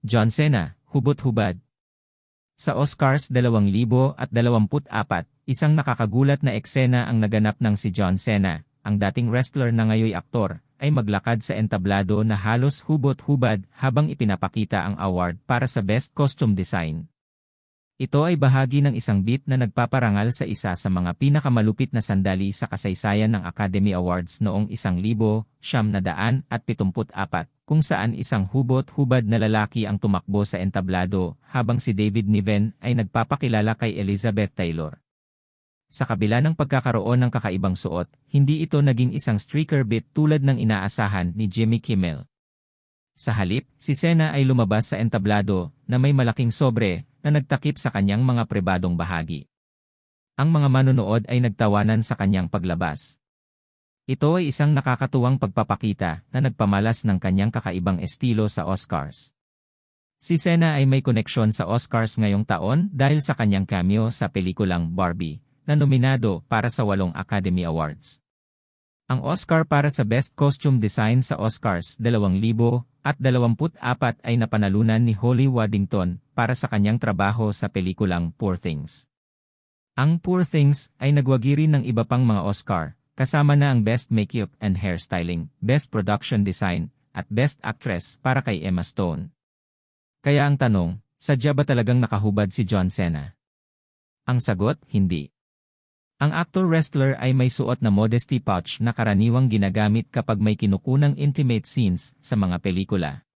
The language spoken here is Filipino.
John Cena, hubot-hubad. Sa Oscars 2024, isang nakakagulat na eksena ang naganap ng si John Cena, ang dating wrestler na ngayoy aktor, ay maglakad sa entablado na halos hubot-hubad habang ipinapakita ang award para sa Best Costume Design. Ito ay bahagi ng isang bit na nagpaparangal sa isa sa mga pinakamalupit na sandali sa kasaysayan ng Academy Awards noong 1974, kung saan isang hubot-hubad na lalaki ang tumakbo sa entablado habang si David Niven ay nagpapakilala kay Elizabeth Taylor. Sa kabila ng pagkakaroon ng kakaibang suot, hindi ito naging isang streaker bit tulad ng inaasahan ni Jimmy Kimmel. Sa halip, si Cena ay lumabas sa entablado na may malaking sobre na nagtakip sa kanyang mga pribadong bahagi. Ang mga manonood ay nagtawanan sa kanyang paglabas. Ito ay isang nakakatuwang pagpapakita na nagpamalas ng kanyang kakaibang estilo sa Oscars. Si Cena ay may koneksyon sa Oscars ngayong taon dahil sa kanyang cameo sa pelikulang Barbie, na nominado para sa 8 Academy Awards. Ang Oscar para sa Best Costume Design sa Oscars 2024 ay napanalunan ni Holly Waddington para sa kanyang trabaho sa pelikulang Poor Things. Ang Poor Things ay nagwagi rin ng iba pang mga Oscar, kasama na ang Best Makeup and Hairstyling, Best Production Design, at Best Actress para kay Emma Stone. Kaya ang tanong, sadya ba talagang nakahubad si John Cena? Ang sagot, hindi. Ang actor-wrestler ay may suot na modesty pouch na karaniwang ginagamit kapag may kinukunang intimate scenes sa mga pelikula.